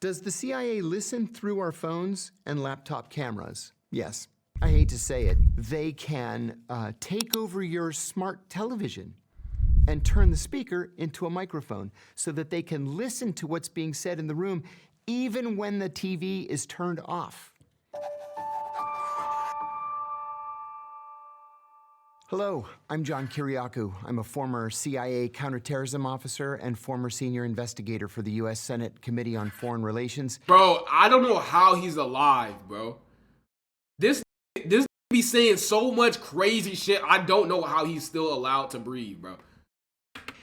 Does the CIA listen through our phones and laptop cameras? Yes. I hate to say it. They can take over your smart television and turn the speaker into a microphone so that they can listen to what's being said in the room even when the TV is turned off. Hello, I'm John Kiriakou. I'm a former CIA counterterrorism officer and former senior investigator for the U.S. Senate Committee on Foreign Relations. Bro, I don't know how he's alive, bro. This be saying so much crazy shit. I don't know how he's still allowed to breathe, bro.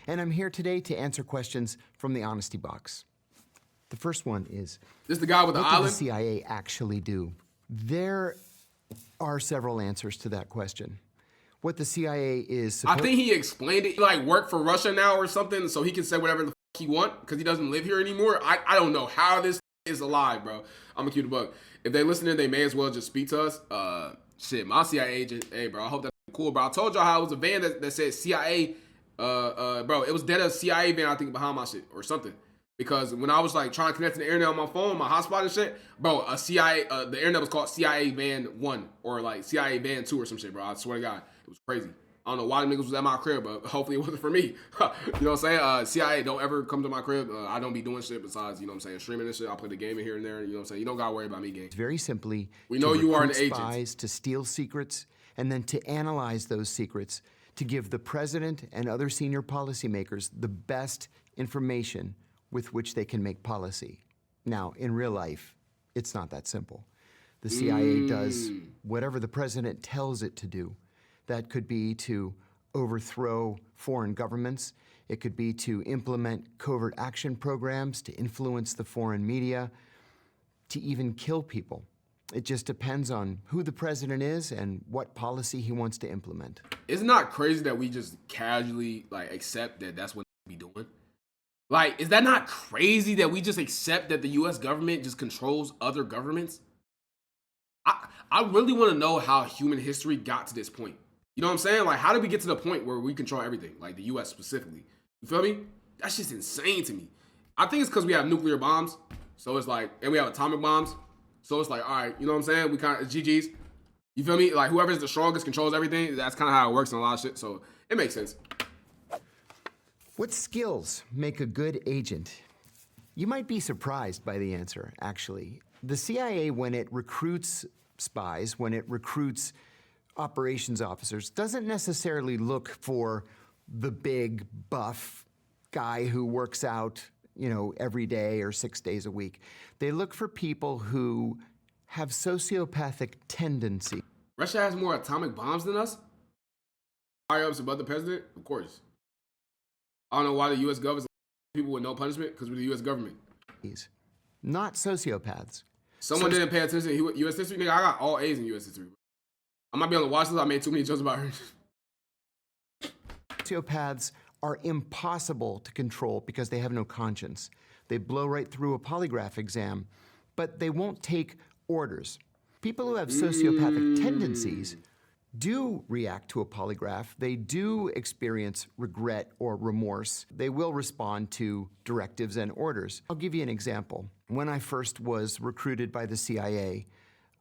And I'm here today to answer questions from the Honesty Box. The first one is, This the guy with the what does island? the CIA actually do? There are several answers to that question. What the CIA is I think he explained it. He like work for Russia now or something, so he can say whatever the fuck he want because he doesn't live here anymore. I don't know how this is alive, bro. I'm gonna keep the buck. If they listening, they may as well just speak to us. Shit, my CIA agent, hey, bro, I hope that's cool, bro. I told y'all how it was a van that said CIA, bro, it was dead a CIA van, I think, behind my shit or something. Because when I was like trying to connect to the internet on my phone, my hotspot and shit, bro, a CIA, the internet was called CIA Van 1 or like CIA Van 2 or some shit, bro. I swear to God, it was crazy. I don't know why the niggas was at my crib, but hopefully it wasn't for me. You know what I'm saying? CIA, don't ever come to my crib. I don't be doing shit besides, you know what I'm saying, streaming and shit. I'll play the game in here and there. You know what I'm saying? You don't gotta worry about me, gang. very simply, We know you are an agent. Spies, to steal secrets, and then to analyze those secrets to give the president and other senior policymakers the best information with which they can make policy. Now, in real life, it's not that simple. The CIA does whatever the president tells it to do. That could be to overthrow foreign governments. It could be to implement covert action programs, to influence the foreign media, to even kill people. It just depends on who the president is and what policy he wants to implement. It's not crazy that we just casually like accept that that's what we be doing. Like, is that not crazy that we just accept that the U.S. government just controls other governments? I really want to know how human history got to this point. You know what I'm saying? Like, how did we get to the point where we control everything? Like, the U.S. specifically. You feel me? That's just insane to me. I think it's because we have nuclear bombs. So it's like, and we have atomic bombs. So it's like, all right, you know what I'm saying? We kind of, GG's. You feel me? Like, whoever's the strongest controls everything. That's kind of how it works in a lot of shit. So it makes sense. What skills make a good agent? You might be surprised by the answer, actually. The CIA, when it recruits spies, when it recruits operations officers, doesn't necessarily look for the big, buff guy who works out, you know, every day or 6 days a week. They look for people who have sociopathic tendency. Russia has more atomic bombs than us? Higher ups above the president? Of course. I don't know why the U.S. government people with no punishment, because we're the U.S. government. Not sociopaths. Someone didn't pay attention to U.S. history. Nigga, I got all A's in U.S. history. I might be on the watch list. I made too many jokes about her. Sociopaths are impossible to control because they have no conscience. They blow right through a polygraph exam, but they won't take orders. People who have sociopathic tendencies do react to a polygraph. They do experience regret or remorse. They will respond to directives and orders. I'll give you an example. When I first was recruited by the CIA,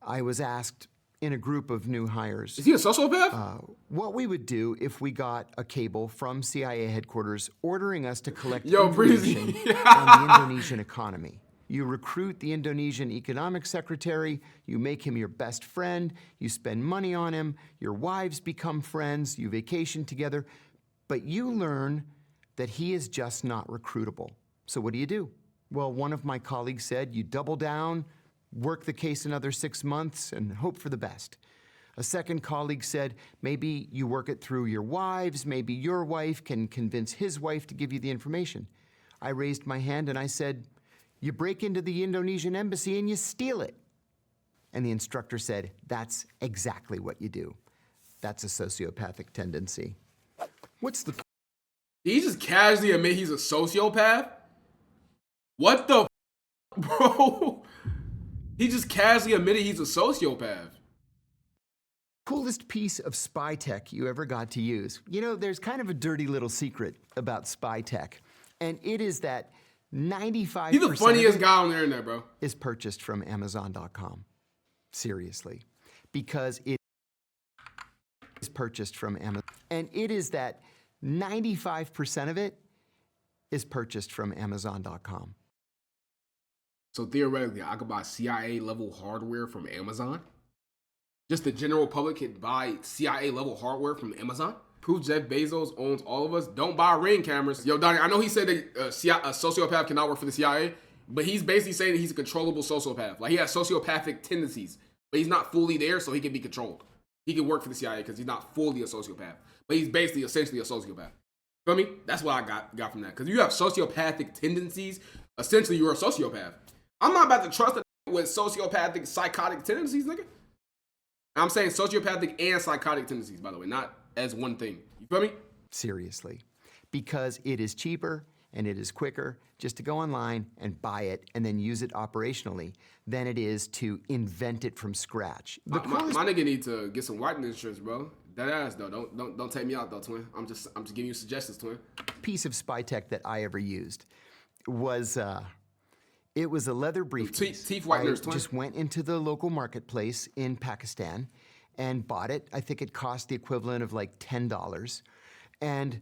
I was asked in a group of new hires. Is he a sociopath? What we would do if we got a cable from CIA headquarters ordering us to collect Breezy. information on the Indonesian economy. You recruit the Indonesian economic secretary, you make him your best friend, you spend money on him, your wives become friends, you vacation together, but you learn that he is just not recruitable. So what do? Well, one of my colleagues said, you double down, work the case another 6 months, and hope for the best. A second colleague said, maybe you work it through your wives, maybe your wife can convince his wife to give you the information. I raised my hand and I said, you break into the Indonesian embassy and you steal it. And the instructor said, that's exactly what you do. That's a sociopathic tendency. What's the... Did he just casually admit he's a sociopath? What the bro? He just casually admitted he's a sociopath. Coolest piece of spy tech you ever got to use? You know, there's kind of a dirty little secret about spy tech, and it is that 95% He's the funniest of it guy on the internet, bro. is purchased from Amazon.com. Seriously. Because it is purchased from Amazon. And it is that 95% of it is purchased from Amazon.com. So theoretically, I could buy CIA level hardware from Amazon. Just the general public could buy CIA level hardware from Amazon. Prove Jeff Bezos owns all of us. Don't buy Ring cameras. Yo, Donnie, I know he said that a sociopath cannot work for the CIA, but he's basically saying that he's a controllable sociopath. Like, he has sociopathic tendencies, but he's not fully there, so he can be controlled. He can work for the CIA because he's not fully a sociopath, but he's basically essentially a sociopath. Feel me? That's what I got from that. Because you have sociopathic tendencies, essentially you're a sociopath. I'm not about to trust a with sociopathic, psychotic tendencies, nigga. I'm saying sociopathic and psychotic tendencies, by the way, not as one thing. You feel me? Seriously. Because it is cheaper and it is quicker just to go online and buy it and then use it operationally than it is to invent it from scratch. My nigga need to get some whitening insurance, bro. That ass though. Don't take me out though, twin. I'm just giving you suggestions, twin. Piece of spy tech that I ever used was it was a leather briefcase. Teeth whiteners, twin. I just went into the local marketplace in Pakistan and bought it. I think it cost the equivalent of like $10. And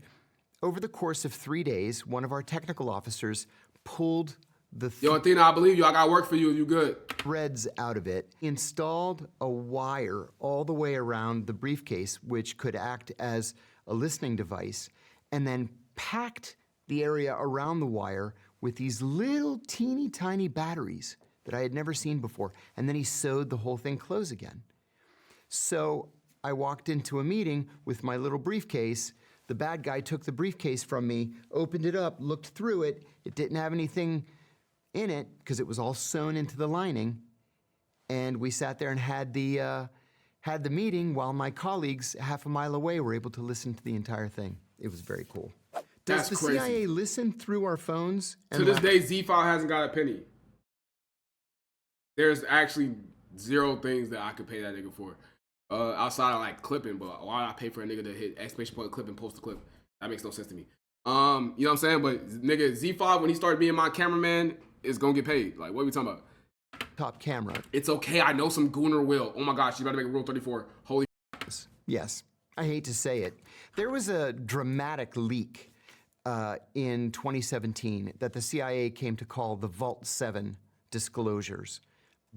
over the course of 3 days, one of our technical officers pulled the Yo, Athena, I believe you. I got work for you. You good? threads out of it, installed a wire all the way around the briefcase, which could act as a listening device, and then packed the area around the wire with these little teeny tiny batteries that I had never seen before. And then he sewed the whole thing close again. So I walked into a meeting with my little briefcase. The bad guy took the briefcase from me, opened it up, looked through it. It didn't have anything in it because it was all sewn into the lining. And we sat there and had the meeting while my colleagues half a mile away were able to listen to the entire thing. It was very cool. Does That's the crazy. CIA listen through our phones? To this day, Z-File hasn't got a penny. There's actually zero things that I could pay that nigga for. Outside of like clipping, but why would I pay for a nigga to hit exclamation point clip and post the clip? That makes no sense to me. You know what I'm saying? But nigga, Z5, when he started being my cameraman, is gonna get paid. Like, what are we talking about? Top camera. It's okay, I know some gooner will. Oh my gosh, you better make a Rule 34. Holy Yes, I hate to say it. There was a dramatic leak in 2017 that the CIA came to call the Vault 7 disclosures.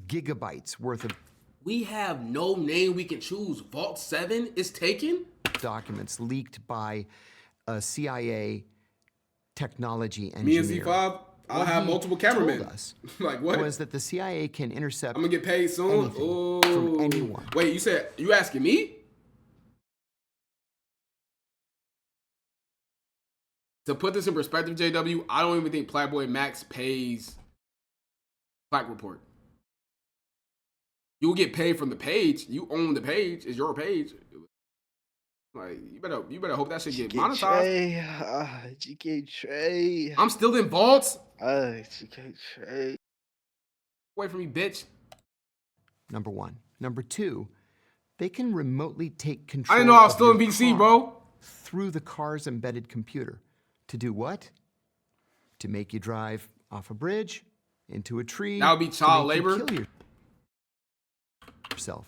Gigabytes worth of We have no name we can choose. Vault 7 is taken? documents leaked by a CIA technology engineer. Me and Z5, I'll have multiple cameramen. Told us like what? was that the CIA can intercept I'm gonna get paid soon. anything from anyone. Wait, you asking me? To put this in perspective, JW, I don't even think Playboy Max pays Plaque Report. You'll get paid from the page. You own the page. It's your page. Like you better hope that shit get monetized. GKTRE. I'm still in vaults. GKTRE. Away from me, bitch. Number one. Number two, they can remotely take control. I didn't know I was of still in your BC, car bro. Through the car's embedded computer. To do what? To make you drive off a bridge, into a tree. That would be to child make you labor. kill yourself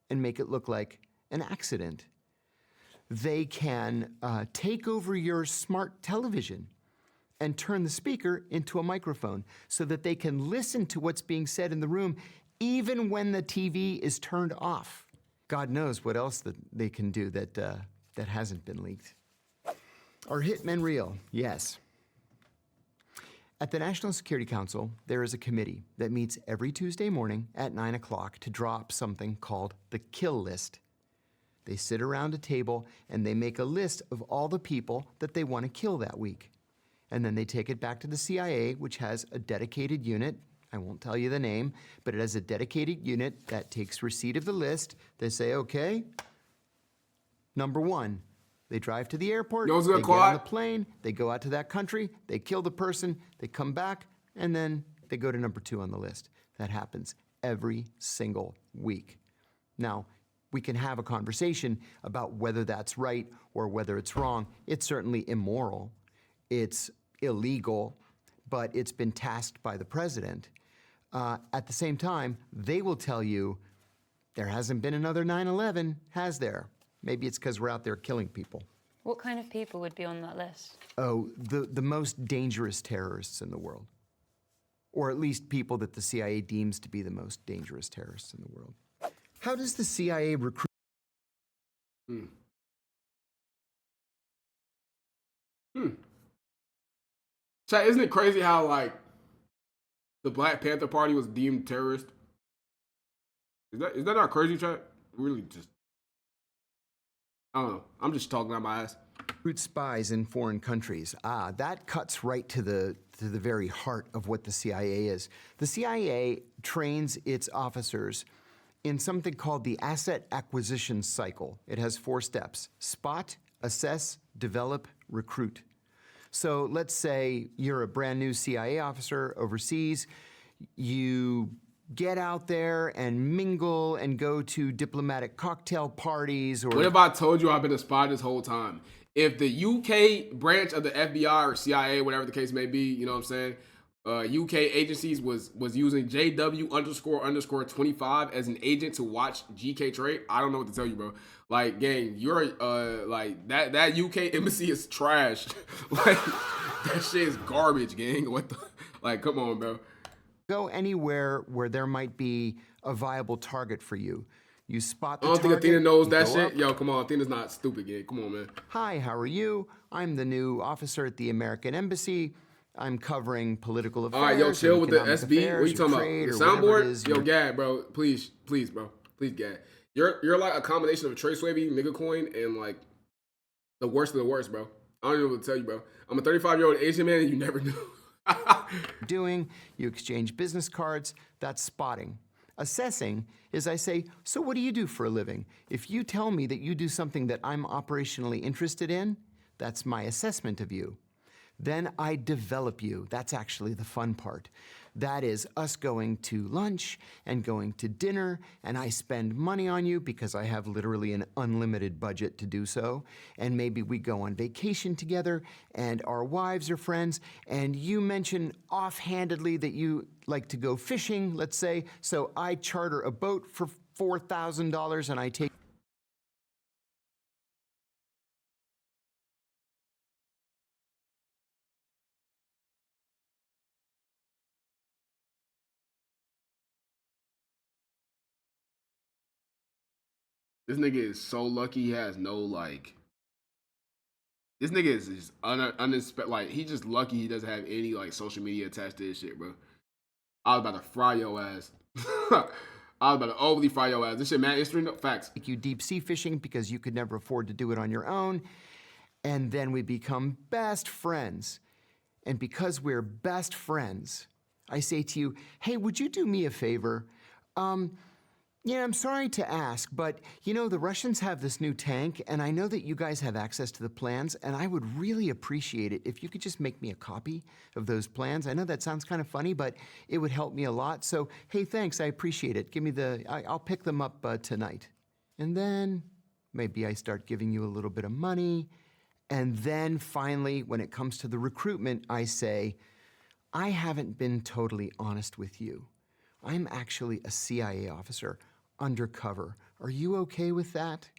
and make it look like an accident. They can take over your smart television and turn the speaker into a microphone so that they can listen to what's being said in the room even when the TV is turned off. God knows what else that they can do that hasn't been leaked. Are hitmen real? Yes. At the National Security Council, there is a committee that meets every Tuesday morning at 9 o'clock to draw up something called the kill list. They sit around a table and they make a list of all the people that they want to kill that week. And then they take it back to the CIA, which has a dedicated unit. I won't tell you the name, but it has a dedicated unit that takes receipt of the list. They say, okay, number one. They drive to the airport, You know what's they good, get on Quad? the plane, they go out to that country, they kill the person, they come back, and then they go to number two on the list. That happens every single week. Now, we can have a conversation about whether that's right or whether it's wrong. It's certainly immoral. It's illegal. but it's been tasked by the president. At the same time, they will tell you there hasn't been another 9/11, has there? Maybe it's because we're out there killing people. What kind of people would be on that list? Oh, the most dangerous terrorists in the world. Or at least people that the CIA deems to be the most dangerous terrorists in the world. How does the CIA recruit? Chat, isn't it crazy how, like, the Black Panther Party was deemed terrorist? Is that not crazy, chat? Really just... I don't know. I'm just talking out my ass. Recruit spies in foreign countries. That cuts right to the very heart of what the CIA is. The CIA trains its officers in something called the asset acquisition cycle. It has 4 steps: spot, assess, develop, recruit. So let's say you're a brand new CIA officer overseas. You get out there and mingle and go to diplomatic cocktail parties. Or What if I told you I've been a spy this whole time? If the UK branch of the FBI or CIA, whatever the case may be, you know what I'm saying, UK agencies was using JW__25 as an agent to watch GKTRE, I don't know what to tell you, bro. Like, gang, you're like that UK embassy is trash. Like, that shit is garbage, gang. What the, like, come on, bro. go anywhere where there might be a viable target for you. You spot the I don't target. think Athena knows you that go shit. up. Yo, come on, Athena's not stupid, gang. Come on, man. Hi, how are you? I'm the new officer at the American Embassy. I'm covering political affairs. All right, yo, chill or with the economic SB. affairs, What you or talking about? trade, The or whatever it soundboard? is Yo, you're- Gad, bro. Please, bro. Please, Gad. You're like a combination of a Trace Wavy, nigga coin, and like the worst of the worst, bro. I don't even know what to tell you, bro. I'm a 35-year-old Asian man, and you never knew. doing. You exchange business cards. That's spotting. Assessing is I say, so what do you do for a living? If you tell me that you do something that I'm operationally interested in, that's my assessment of you. Then I develop you. That's actually the fun part. That is us going to lunch and going to dinner, and I spend money on you because I have literally an unlimited budget to do so. And maybe we go on vacation together, and our wives are friends, and you mention offhandedly that you like to go fishing, let's say, so I charter a boat for $4,000 and I take This nigga is so lucky he has no, like... This nigga is just unexpected. Like, he just lucky he doesn't have any, like, social media attached to his shit, bro. I was about to fry your ass. I was about to overly fry your ass. This shit, man, it's no facts. you deep sea fishing because you could never afford to do it on your own. And then we become best friends. And because we're best friends, I say to you, hey, would you do me a favor? Yeah, I'm sorry to ask, but you know, the Russians have this new tank, and I know that you guys have access to the plans, and I would really appreciate it if you could just make me a copy of those plans. I know that sounds kind of funny, but it would help me a lot. So, hey, thanks, I appreciate it. Give me I'll pick them up tonight. And then maybe I start giving you a little bit of money. And then finally, when it comes to the recruitment, I say, I haven't been totally honest with you. I'm actually a CIA officer, undercover. Are you okay with that?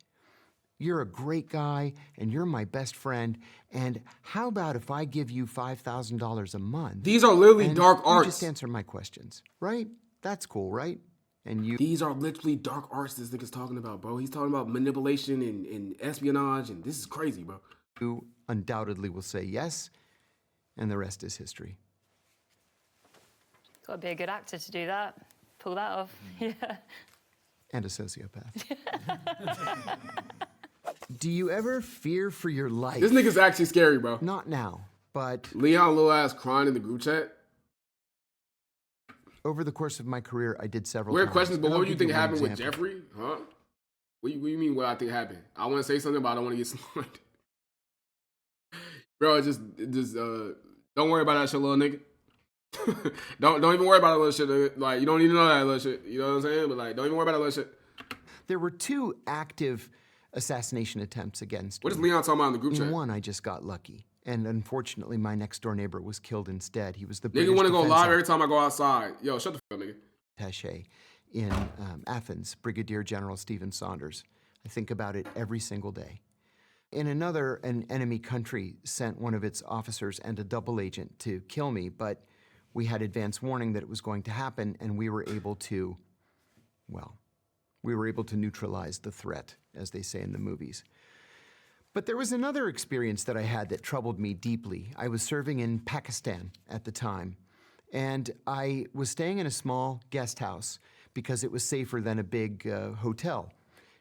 You're a great guy, and you're my best friend, and how about if I give you $5,000 a month? These are literally and dark you arts. just answer my questions, right? That's cool, right? And you These are literally dark arts this nigga's talking about, bro. He's talking about manipulation and espionage, and this is crazy, bro. undoubtedly will say yes, and the rest is history. Got to be a good actor to do that. Pull that off. Yeah. And a sociopath. Do you ever fear for your life? This nigga's actually scary, bro. Not now, but Leon little ass crying in the group chat. over the course of my career, I did several Weird times. questions, but And what I'll do you give think one happened with example. Jeffrey? Huh? What do you mean what I think happened? I want to say something, but I don't want to get slimed. Bro, just don't worry about that shit, little nigga. don't even worry about that little shit. Nigga. Like, you don't need to know that little shit. You know what I'm saying? But like, don't even worry about that little shit. There were 2 active assassination attempts against What is me. Leon talking about in the group In chat? one, I just got lucky. And unfortunately, my next door neighbor was killed instead. He was the Nigga British want to go defense live every time I go outside. Yo, shut the fuck up, nigga. attaché in Athens, Brigadier General Stephen Saunders. I think about it every single day. In another, an enemy country sent one of its officers and a double agent to kill me, but we had advance warning that it was going to happen, and we were able to, well, we were able to neutralize the threat, as they say in the movies. But there was another experience that I had that troubled me deeply. I was serving in Pakistan at the time, and I was staying in a small guest house because it was safer than a big hotel.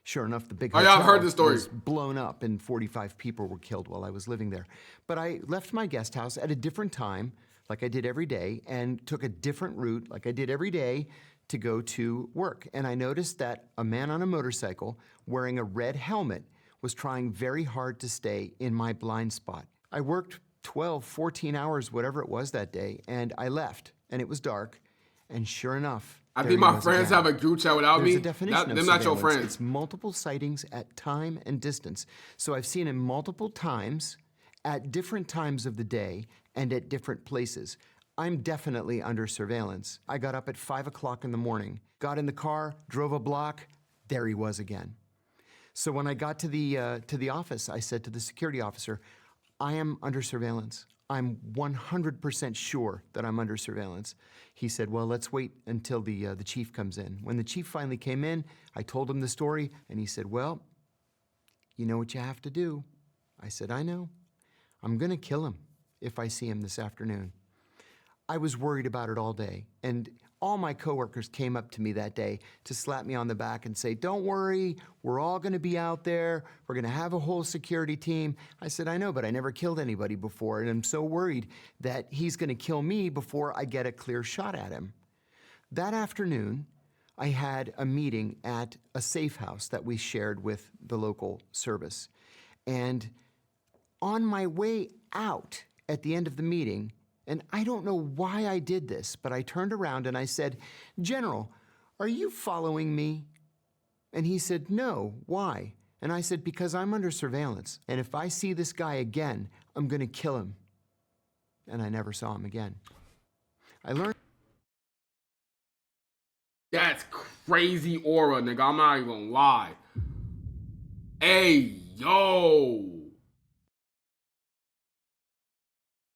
Sure enough, the big hotel I've heard this story. was blown up and 45 people were killed while I was living there. But I left my guest house at a different time, like I did every day, and took a different route, like I did every day, to go to work. And I noticed that a man on a motorcycle wearing a red helmet was trying very hard to stay in my blind spot. I worked 12, 14 hours, whatever it was that day, and I left, and it was dark, and sure enough, I there think he my was friends again. have a group chat without There's me. a definition of Them not your surveillance. friends. It's multiple sightings at time and distance. So I've seen him multiple times, at different times of the day, and at different places. I'm definitely under surveillance. I got up at 5 o'clock in the morning, got in the car, drove a block, there he was again. So when I got to the office, I said to the security officer, I am under surveillance. I'm 100% sure that I'm under surveillance. He said, well, let's wait until the chief comes in. When the chief finally came in, I told him the story, and he said, well, you know what you have to do. I said, I know. I'm gonna kill him if I see him this afternoon. I was worried about it all day, and all my coworkers came up to me that day to slap me on the back and say, don't worry, we're all gonna be out there, we're gonna have a whole security team. I said, I know, but I never killed anybody before, and I'm so worried that he's gonna kill me before I get a clear shot at him. That afternoon, I had a meeting at a safe house that we shared with the local service. And on my way out at the end of the meeting, and I don't know why I did this, but I turned around and I said, General, are you following me? And he said, no, why? And I said, because I'm under surveillance, and if I see this guy again, I'm gonna kill him. And I never saw him again. I learned That's crazy aura, nigga. I'm not even gonna lie. Hey, yo.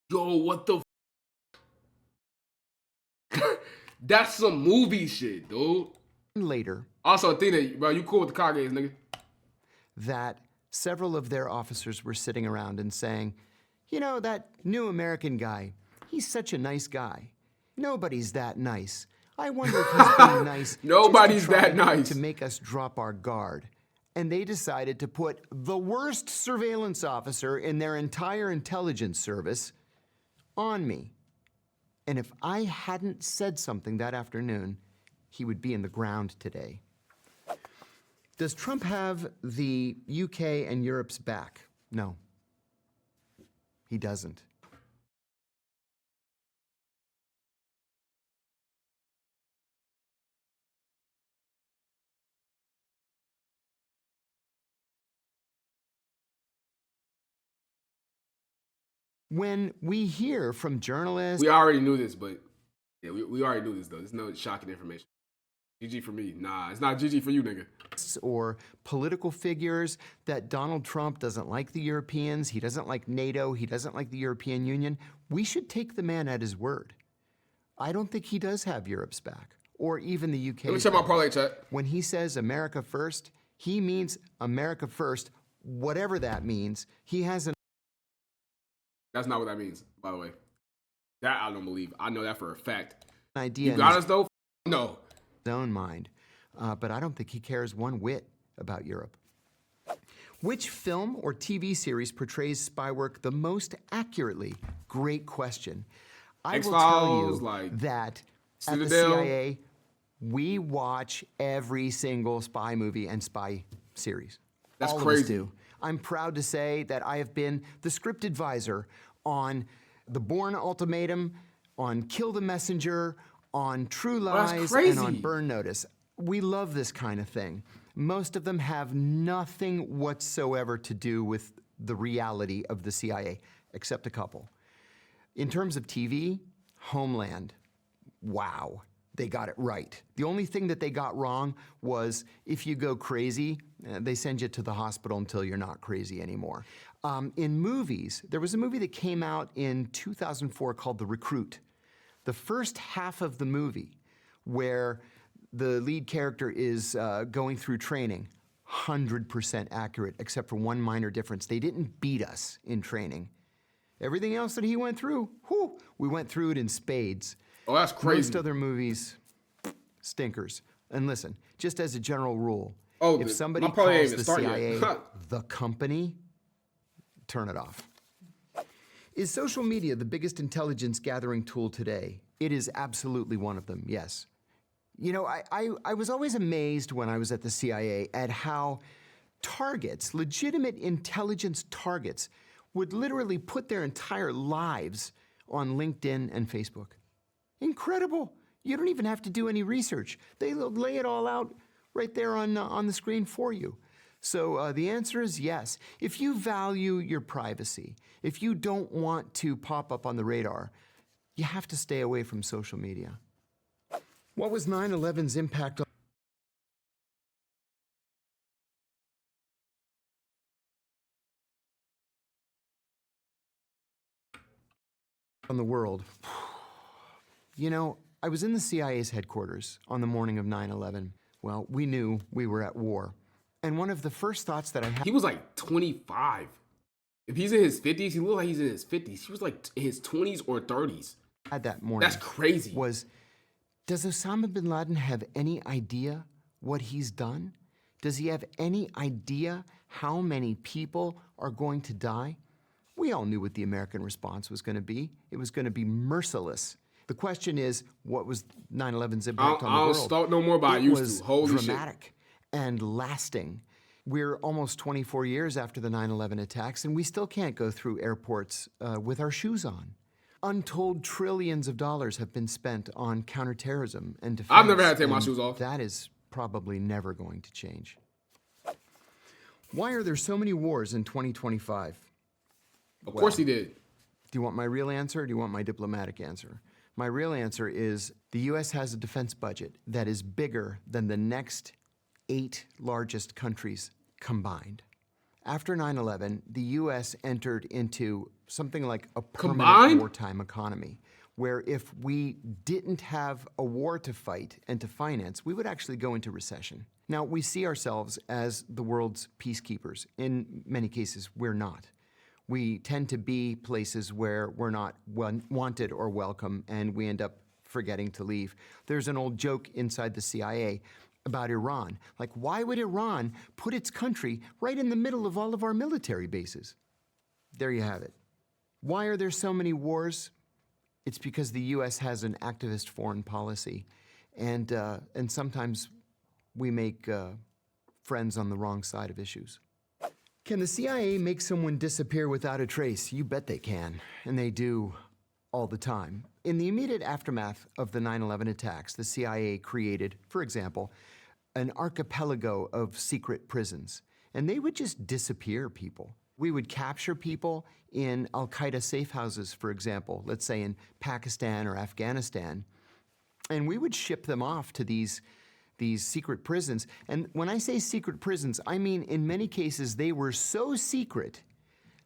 Yo, what the That's some movie shit, dude. later Also, think that, bro, you cool with the Kages, nigga. that several of their officers were sitting around and saying, you know, that new American guy, he's such a nice guy. Nobody's that nice. I wonder if he's being nice. Nobody's just to try that nice. To make us drop our guard. And they decided to put the worst surveillance officer in their entire intelligence service on me. And if I hadn't said something that afternoon, he would be in the ground today. Does Trump have the UK and Europe's back? No, he doesn't. When we hear from journalists We already knew this, but yeah, we already knew this, though. There's no shocking information. GG for me. Nah, it's not GG for you, nigga. or political figures that Donald Trump doesn't like the Europeans, he doesn't like NATO, he doesn't like the European Union, we should take the man at his word. I don't think he does have Europe's back, or even the UK's Let me check my back. parlay chat. When he says America first, he means America first, whatever that means. He has an That's not what that means, by the way. That I don't believe. I know that for a fact. idea You in got his us, though? No. own mind, but I don't think he cares one whit about Europe. Which film or TV series portrays spy work the most accurately? Great question. I will tell X-Files, you like that at the Citadel. CIA, we watch every single spy movie and spy series. That's All of us crazy. do. I'm proud to say that I have been the script advisor on The Bourne Ultimatum, on Kill the Messenger, on True that's Lies, and on crazy. Burn Notice. We love this kind of thing. Most of them have nothing whatsoever to do with the reality of the CIA. except a couple. In terms of TV, Homeland, wow, they got it right. The only thing that they got wrong was if you go crazy, they send you to the hospital until you're not crazy anymore. In movies, there was a movie that came out in 2004 called The Recruit. The first half of the movie, where the lead character is going through training, 100% accurate, except for one minor difference. They didn't beat us in training. Everything else that he went through, whew, we went through it in spades. Oh, that's crazy. Most other movies, stinkers. And listen, just as a general rule, Oh, if somebody my probably ain't calls even the start CIA yet. the company, turn it off. Is social media the biggest intelligence gathering tool today? It is absolutely one of them, yes. You know, I was always amazed when I was at the CIA at how targets, legitimate intelligence targets, would literally put their entire lives on LinkedIn and Facebook. Incredible. You don't even have to do any research. They lay it all out right there on the screen for you. So the answer is yes. If you value your privacy, if you don't want to pop up on the radar, you have to stay away from social media. What was 9/11's impact on the world? You know, I was in the CIA's headquarters on the morning of 9/11. Well, we knew we were at war. And one of the first thoughts that I had He was like 25. If he's in his 50s, he looked like he's in his 50s. He was like in his 20s or 30s. that morning That's crazy. was, does Osama bin Laden have any idea what he's done? Does he have any idea how many people are going to die? We all knew what the American response was going to be. It was going to be merciless. The question is, what was 9/11's impact on the world? I don't talk no more about It used was to. Holy shit. dramatic and lasting. We're almost 24 years after the 9/11 attacks, and we still can't go through airports with our shoes on. Untold trillions of dollars have been spent on counterterrorism and defense. I've never had to take my and shoes off. That is probably never going to change. Why are there so many wars in 2025? Of course he did. Do you want my real answer or do you want my diplomatic answer? My real answer is the U.S. has a defense budget that is bigger than the next 8 largest countries combined. After 9/11, the U.S. entered into something like a permanent Combined? wartime economy, where if we didn't have a war to fight and to finance, we would actually go into recession. Now, we see ourselves as the world's peacekeepers. In many cases, we're not. We tend to be places where we're not wanted or welcome, and we end up forgetting to leave. There's an old joke inside the CIA about Iran. Like, why would Iran put its country right in the middle of all of our military bases? There you have it. Why are there so many wars? It's because the U.S. has an activist foreign policy, and sometimes we make friends on the wrong side of issues. Can the CIA make someone disappear without a trace? You bet they can, and they do all the time. In the immediate aftermath of the 9/11 attacks, the CIA created, for example, an archipelago of secret prisons, and they would just disappear people. We would capture people in al-Qaeda safe houses, for example, let's say in Pakistan or Afghanistan, and we would ship them off to these secret prisons. And when I say secret prisons, I mean in many cases they were so secret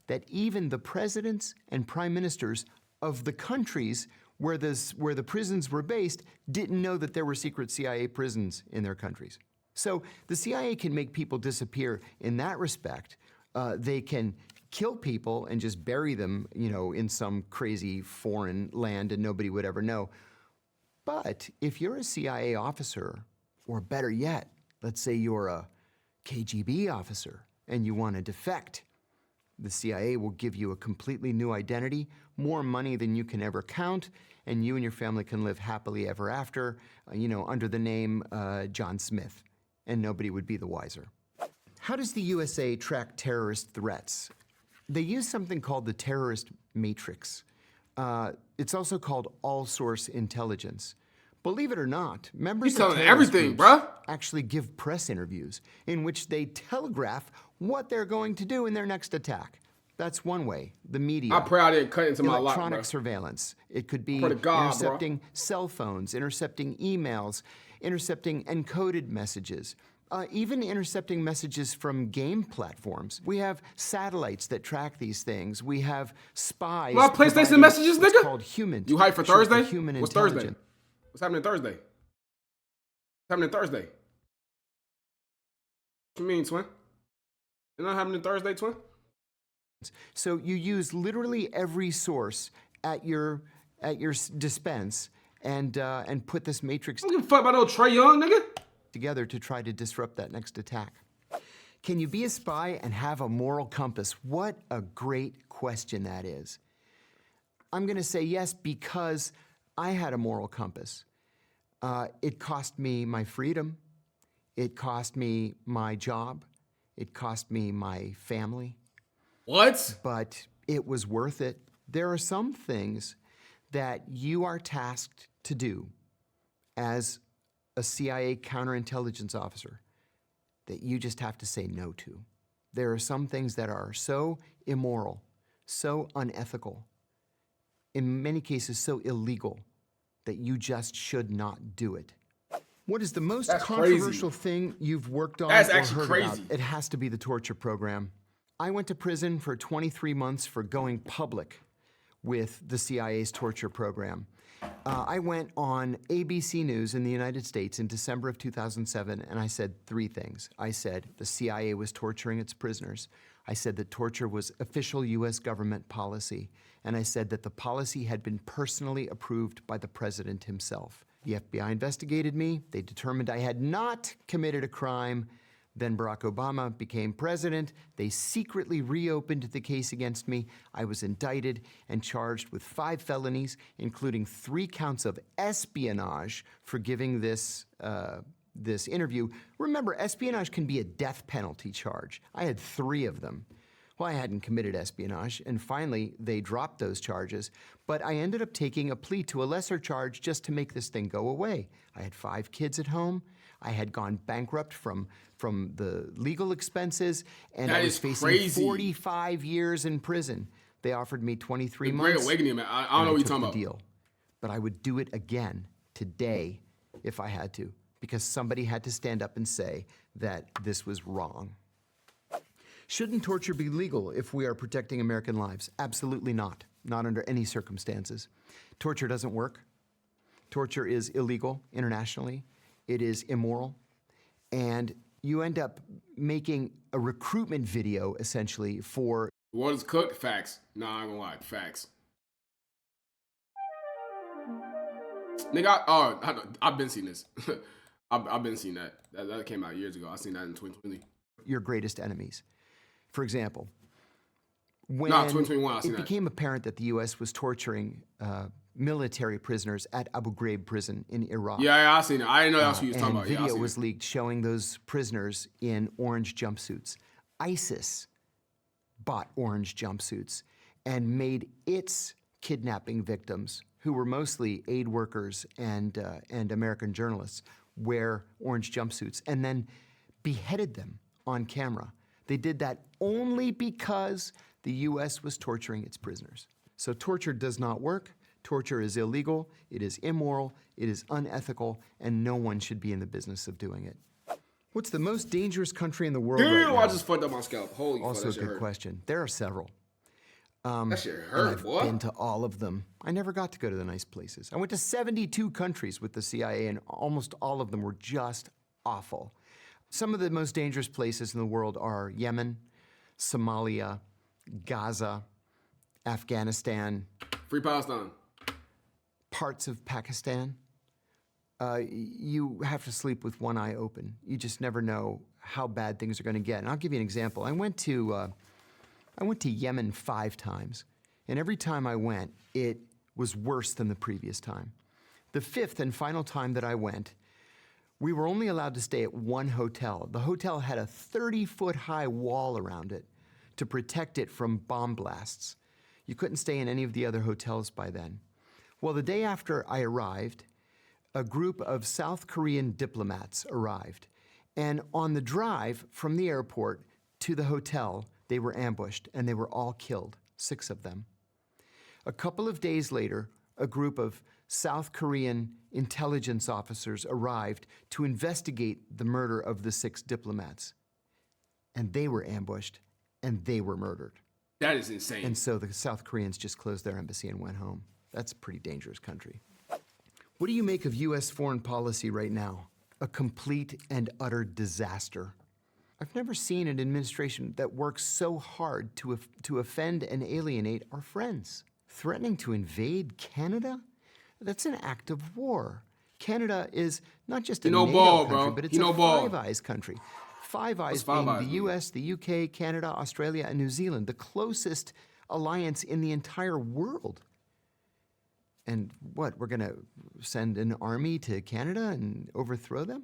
that even the presidents and prime ministers of the countries where the prisons were based didn't know that there were secret CIA prisons in their countries. So the CIA can make people disappear in that respect. They can kill people and just bury them, in some crazy foreign land and nobody would ever know. But if you're a CIA officer, or better yet, let's say you're a KGB officer and you want to defect, the CIA will give you a completely new identity, more money than you can ever count, and you and your family can live happily ever after, under the name John Smith, and nobody would be the wiser. How does the USA track terrorist threats? They use something called the terrorist matrix. It's also called all-source intelligence. Believe it or not, members He's of telling terrorist everything, groups bruh. actually give press interviews in which they telegraph what they're going to do in their next attack. That's one way. The media. I pray I didn't cut into my lock, Electronic bro. surveillance. It could be Pray to God, intercepting cell phones, intercepting emails, intercepting encoded messages, even intercepting messages from game platforms. We have satellites that track these things. We have spies. My PlayStation providing messages, what's nigga. called human. You hyped for short Thursday? Human What's Thursday? intelligence. What's happening Thursday? What's happening Thursday? What you mean, twin? It's not happening Thursday, twin? So you use literally every source at your dispense and put this matrix I don't give a fuck about no Trey Young, nigga. together to try to disrupt that next attack. Can you be a spy and have a moral compass? What a great question that is. I'm going to say yes because I had a moral compass. It cost me my freedom. It cost me my job. It cost me my family. What? But it was worth it. There are some things that you are tasked to do as a CIA counterintelligence officer that you just have to say no to. There are some things that are so immoral, so unethical, in many cases so illegal, that you just should not do it. What is the most That's controversial thing you've worked on That's or actually heard crazy. about? It has to be the torture program. I went to prison for 23 months for going public with the CIA's torture program. I went on ABC News in the United States in December of 2007, and I said three things. I said the CIA was torturing its prisoners. I said that torture was official U.S. government policy. And I said that the policy had been personally approved by the president himself. The FBI investigated me. They determined I had not committed a crime. Then Barack Obama became president. They secretly reopened the case against me. I was indicted and charged with 5 felonies, including 3 counts of espionage for giving this interview. Remember, espionage can be a death penalty charge. I had 3 of them. Well, I hadn't committed espionage, and finally, they dropped those charges, but I ended up taking a plea to a lesser charge just to make this thing go away. I had 5 kids at home. I had gone bankrupt from the legal expenses, and That I was is facing crazy. 45 years in prison. They offered me 23 The Great months. Awakening, man. I and don't know what you're took talking the about. deal. But I would do it again today if I had to, because somebody had to stand up and say that this was wrong. Shouldn't torture be legal if we are protecting American lives? Absolutely not. Not under any circumstances. Torture doesn't work. Torture is illegal internationally. It is immoral. And you end up making a recruitment video, essentially, for What is cooked? Facts. Nah, I'm gonna lie. Facts. Nigga, I've been seeing this. I've been seeing that. That came out years ago. I seen that in 2020. your greatest enemies. For example, when 2021, I seen it that. became apparent that the U.S. was torturing military prisoners at Abu Ghraib prison in Iraq. Yeah, I seen it. I didn't know that's what you was And talking about. Yeah, I video seen was it. leaked showing those prisoners in orange jumpsuits. ISIS bought orange jumpsuits and made its kidnapping victims, who were mostly aid workers and American journalists, wear orange jumpsuits and then beheaded them on camera. They did that only because the U.S. was torturing its prisoners. So torture does not work. Torture is illegal, it is immoral, it is unethical, and no one should be in the business of doing it. What's the most dangerous country in the world right Damn, now? I just fucked up my scalp. Holy fuck, Also that a shit good hurt. question. There are several. That shit And hurt, I've boy. been to all of them. I never got to go to the nice places. I went to 72 countries with the CIA, and almost all of them were just awful. Some of the most dangerous places in the world are Yemen, Somalia, Gaza, Afghanistan, Free Palestine. parts of Pakistan. You have to sleep with one eye open. You just never know how bad things are going to get. And I'll give you an example. I went to Yemen 5 times, and every time I went, it was worse than the previous time. The 5th and final time that I went, we were only allowed to stay at one hotel. The hotel had a 30-foot high wall around it to protect it from bomb blasts. You couldn't stay in any of the other hotels by then. Well, the day after I arrived, a group of South Korean diplomats arrived. And on the drive from the airport to the hotel, They were ambushed, and they were all killed, 6 of them. A couple of days later, a group of South Korean intelligence officers arrived to investigate the murder of the 6 diplomats. And they were ambushed, and they were murdered. That is insane. And so the South Koreans just closed their embassy and went home. That's a pretty dangerous country. What do you make of U.S. foreign policy right now? A complete and utter disaster. I've never seen an administration that works so hard to offend and alienate our friends. Threatening to invade Canada? That's an act of war. Canada is not just a NATO country, but it's a Five Eyes country. Five Eyes being the US, the UK, Canada, Australia, and New Zealand, the closest alliance in the entire world. And what, we're gonna send an army to Canada and overthrow them?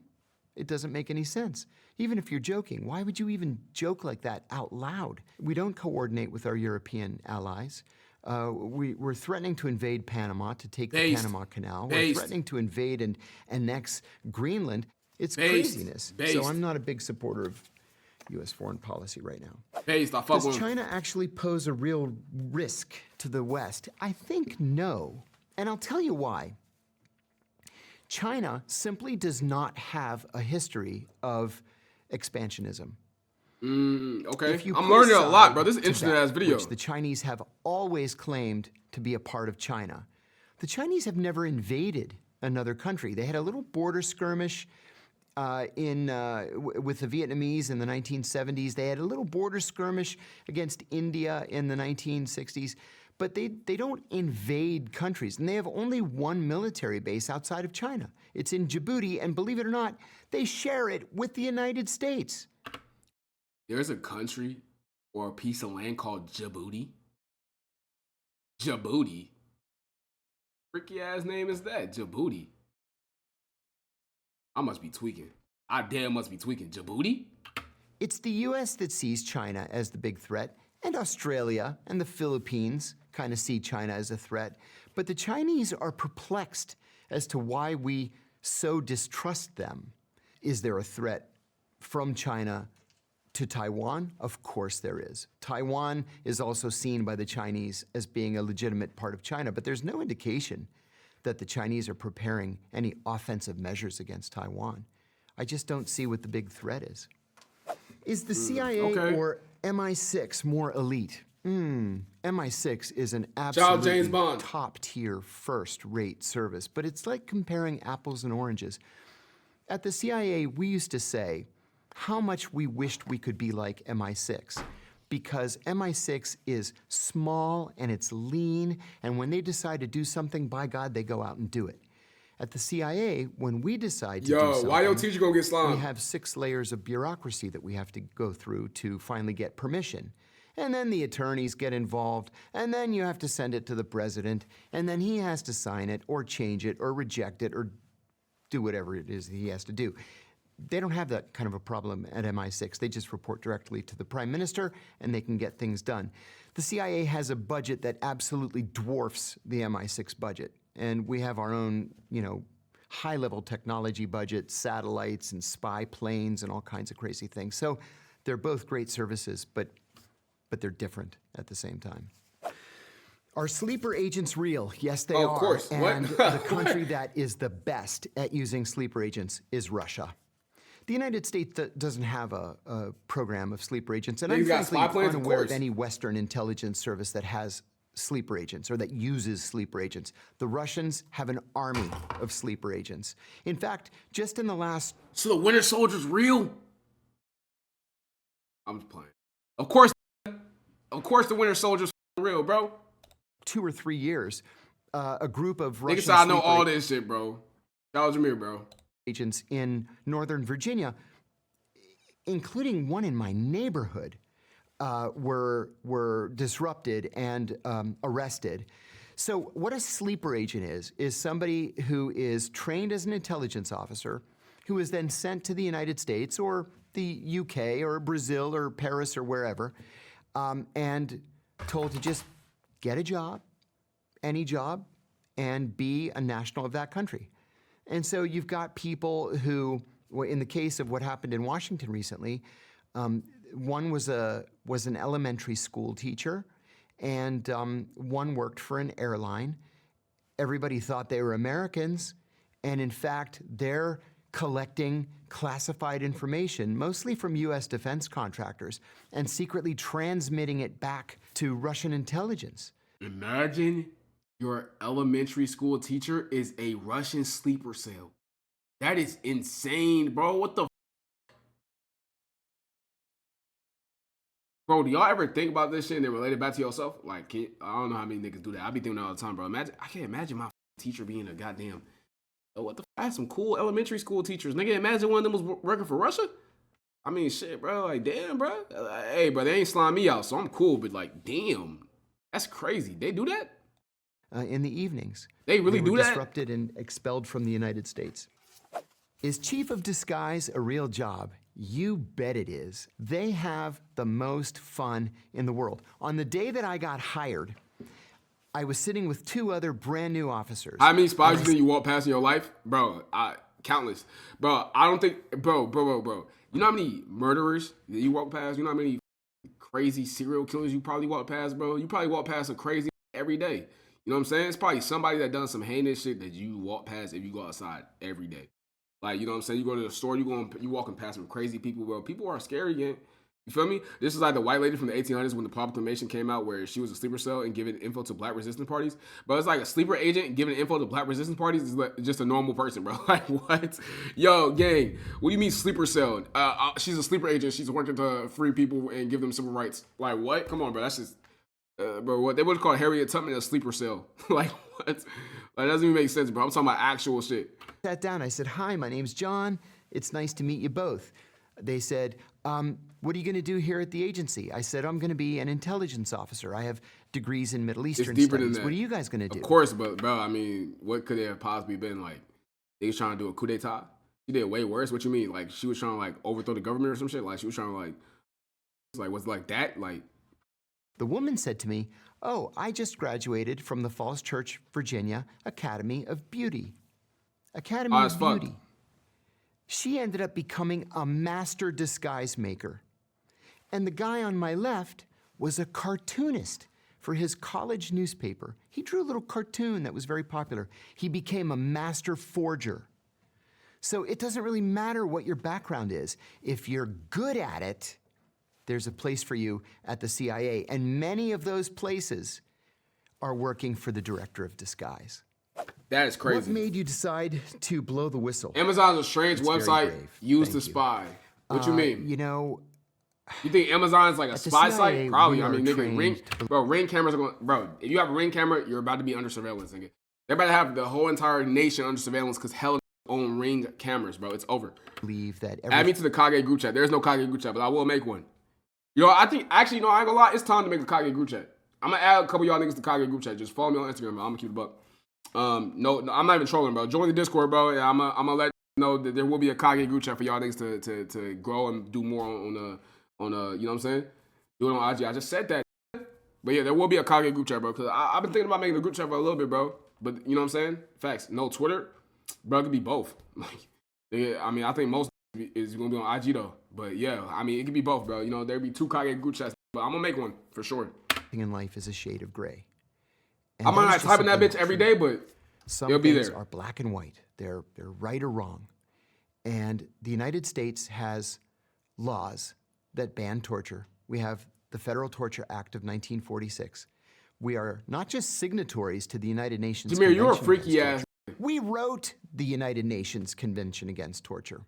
It doesn't make any sense. Even if you're joking, why would you even joke like that out loud? We don't coordinate with our European allies. We're threatening to invade Panama, to take the Panama Canal. We're threatening to invade and annex Greenland. It's craziness. So I'm not a big supporter of U.S. foreign policy right now. Does China actually pose a real risk to the West? I think no. And I'll tell you why. China simply does not have a history of expansionism. Okay, I'm learning a lot, bro. This is an interesting ass video. Which the Chinese have always claimed to be a part of China. The Chinese have never invaded another country. They had a little border skirmish with the Vietnamese in the 1970s. They had a little border skirmish against India in the 1960s. But they don't invade countries, and they have only one military base outside of China. It's in Djibouti, and believe it or not, they share it with the United States. There's a country or a piece of land called Djibouti. Djibouti? Freaky ass name is that, Djibouti. I must be tweaking. I damn must be tweaking. Djibouti? It's the US that sees China as the big threat, and Australia and the Philippines kind of see China as a threat. But the Chinese are perplexed as to why we so distrust them. Is there a threat from China to Taiwan? Of course there is. Taiwan is also seen by the Chinese as being a legitimate part of China, but there's no indication that the Chinese are preparing any offensive measures against Taiwan. I just don't see what the big threat is. Is the CIA or MI6 more elite? MI6 is an absolutely top-tier, first-rate service, but it's like comparing apples and oranges. At the CIA, we used to say how much we wished we could be like MI6, because MI6 is small and it's lean, and when they decide to do something, by God, they go out and do it. At the CIA, when we decide to do something, why your teacher gonna get slimed? We have 6 layers of bureaucracy that we have to go through to finally get permission. And then the attorneys get involved, and then you have to send it to the president, and then he has to sign it, or change it, or reject it, or do whatever it is that he has to do. They don't have that kind of a problem at MI6. They just report directly to the prime minister, and they can get things done. The CIA has a budget that absolutely dwarfs the MI6 budget. And we have our own, high-level technology budget, satellites and spy planes and all kinds of crazy things. So they're both great services, but they're different at the same time. Are sleeper agents real? Yes, they are. Of course. And the country that is the best at using sleeper agents is Russia. The United States doesn't have a program of sleeper agents, and I'm frankly unaware of any Western intelligence service that has sleeper agents or that uses sleeper agents. The Russians have an army of sleeper agents. In fact, just in the last... So the Winter Soldier's real? I'm just playing. Of course the Winter Soldier's real, bro. 2 or 3 years, a group of Russian I know all this shit, bro. Shout out to me, bro. Agents in Northern Virginia, including one in my neighborhood, were disrupted and arrested. So what a sleeper agent is somebody who is trained as an intelligence officer, who is then sent to the United States or the UK or Brazil or Paris or wherever, and told to just get a job, any job, and be a national of that country. And so you've got people who, in the case of what happened in Washington recently, One was an elementary school teacher, and one worked for an airline. Everybody thought they were Americans, and in fact, they're collecting classified information, mostly from U.S. defense contractors, and secretly transmitting it back to Russian intelligence. Imagine your elementary school teacher is a Russian sleeper cell. That is insane, bro. What the Bro, do y'all ever think about this shit and then relate it back to yourself? Like, I don't know how many niggas do that. I be thinking that all the time, bro. I can't imagine my teacher being a goddamn. Oh, what the? I had some cool elementary school teachers. Nigga, imagine one of them was working for Russia. I mean, shit, bro. Like, damn, bro. Hey, bro, they ain't slime me out, so I'm cool. But like, damn, that's crazy. They do that in the evenings. They really were do that? Disrupted and expelled from the United States. Is chief of disguise a real job? You bet it is. They have the most fun in the world. On the day that I got hired, I was sitting with two other brand new officers. How many spies do you walk past in your life? Bro, countless. Bro, I don't think, bro. You know how many murderers that you walk past? You know how many crazy serial killers you probably walk past, bro? You probably walk past a crazy every day. You know what I'm saying? It's probably somebody that done some heinous shit that you walk past if you go outside every day. Like, you know what I'm saying? You go to the store, you walking past some crazy people. Bro, people are scary, gang. You feel me? This is like the white lady from the 1800s when the proclamation came out where she was a sleeper cell and giving info to black resistance parties. But it's like a sleeper agent giving info to black resistance parties is like just a normal person, bro. Like, what? Yo, gang, what do you mean sleeper cell? She's a sleeper agent. She's working to free people and give them civil rights. Like, what? Come on, bro. That's just, bro, what? They would call Harriet Tubman a sleeper cell. Like, what? Like, that doesn't even make sense, bro. I'm talking about actual shit. Sat down, I said, "Hi, my name's John. It's nice to meet you both." They said, "What are you going to do here at the agency?" I said, "I'm going to be an intelligence officer. I have degrees in Middle Eastern deeper studies. than that. What are you guys going to do?" Of course, but bro, I mean, what could it have possibly been? Like, they was trying to do a coup d'etat? She did way worse. What you mean? Like, she was trying to like overthrow the government or some shit? Like, she was trying to like, was it like that? Like, the woman said to me, "Oh, I just graduated from the Falls Church, Virginia Academy of Beauty." Academy of Beauty. She ended up becoming a master disguise maker. And the guy on my left was a cartoonist for his college newspaper. He drew a little cartoon that was very popular. He became a master forger. So it doesn't really matter what your background is. If you're good at it, there's a place for you at the CIA. And many of those places are working for the director of disguise. that is crazy. What made you decide to blow the whistle? Amazon's a strange It's very website brave. used Thank to you. spy. What you mean? You know, You think Amazon's like a the spy CIA, site? Probably. we I mean, are nigga, ring cameras are going. Bro, if you have a ring camera, you're about to be under surveillance, nigga. They're about to have the whole entire nation under surveillance because hell own ring cameras, bro. It's over. believe that Add me to the Kage group chat. There's no Kage group chat, but I will make one. Yo, I think actually, no, I ain't gonna lie. It's time to make a Kage group chat. I'm gonna add a couple of y'all niggas to Kage group chat. Just follow me on Instagram, bro. I'm gonna keep the buck. No, I'm not even trolling, bro. Join the Discord, bro. Yeah, I'm gonna let you know that there will be a Kage group chat for y'all niggas to grow and do more on you know what I'm saying? Do it on IG. I just said that. But yeah, there will be a Kage group chat, bro. Cause I've been thinking about making a group chat for a little bit, bro. But you know what I'm saying? Facts. No Twitter, bro. It could be both. Like, yeah, I mean, I think most is gonna be on IG though. But yeah, I mean, it could be both, bro. You know, there'd be two Kage group chats, but I'm gonna make one for sure. in life is a shade of gray. And I might that not is just type in that simply bitch not every true. day, but Some it'll be things there. are black and white. They're right or wrong. And the United States has laws that ban torture. We have the Federal Torture Act of 1946. We are not just signatories to the United Nations Jameer, you're a Convention freaky Against ass. Torture. We wrote the United Nations Convention Against Torture.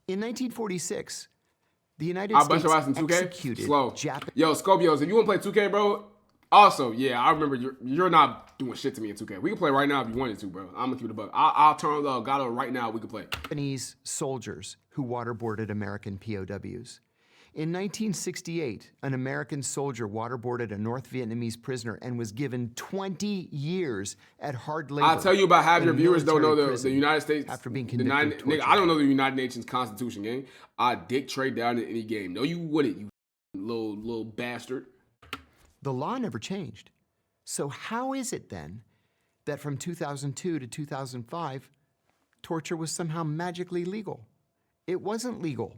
In 1946, the United I'll bust States your ass in 2K. executed Slow. Japanese. Yo, Scorpios, if you want to play 2K, bro. Also, yeah, I remember you're not doing shit to me in 2K. We can play right now if you wanted to, bro. I'm gonna keep it a buck. I'll turn the Gato right now. We can play. Japanese soldiers who waterboarded American POWs. In 1968, an American soldier waterboarded a North Vietnamese prisoner and was given 20 years at hard labor. I'll tell you about half in your a viewers don't know military the prison United States. after being the convicted of nigga, torture. I don't know the United Nations Constitution, gang. I dick trade down in any game. No, you wouldn't, you little bastard. The law never changed. So how is it then that from 2002 to 2005, torture was somehow magically legal? It wasn't legal.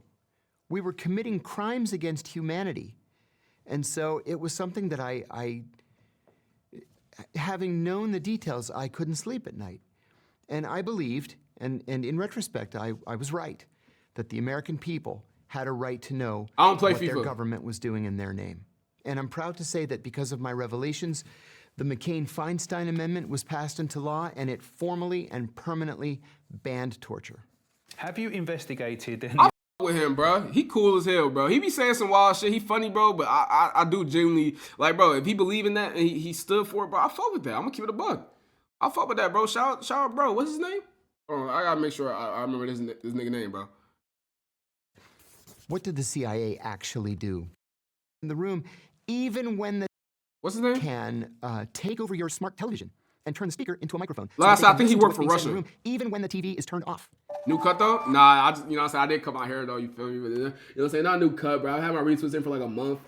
We were committing crimes against humanity. And so it was something that having known the details, I couldn't sleep at night. And I believed, and in retrospect, I was right, that the American people had a right to know I don't play what their FIFA. government was doing in their name. And I'm proud to say that because of my revelations, the McCain-Feinstein Amendment was passed into law, and it formally and permanently banned torture. Have you investigated any I with him, bro. He cool as hell, bro. He be saying some wild shit. He funny, bro, but I do genuinely, like, bro, if he believe in that and he stood for it, bro, I fuck with that. I'm gonna keep it a buck. I fuck with that, bro. Shout out, bro. What's his name? Oh, I gotta make sure I remember this nigga name, bro. What did the CIA actually do? In the room, even when the What's his name? can take over your smart television and turn the speaker into a microphone. Last that they I can think he listen to worked what's for being said in the Russia. room, even when the TV is turned off. New cut though? Nah, I just, you know what I'm saying? I did cut my hair though, you feel me? But, you know what I'm saying? Not new cut, bro. I had my retwist in for like a month.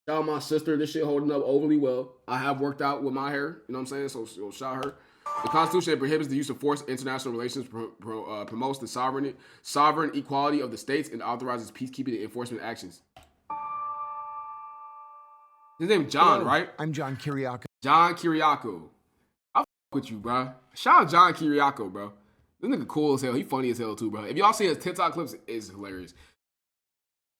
Shout out my sister, this shit holding up overly well. I have worked out with my hair, you know what I'm saying? So shout her. The Constitution prohibits the use of force in international relations, promotes the sovereign equality of the states, and authorizes peacekeeping and enforcement actions. His name John, Hello, right? I'm John Kiriakou. John Kiriakou. I fuck with you, bro. Shout out John Kiriakou, bro. This nigga cool as hell. He funny as hell too, bro. If y'all see his TikTok clips, it's hilarious.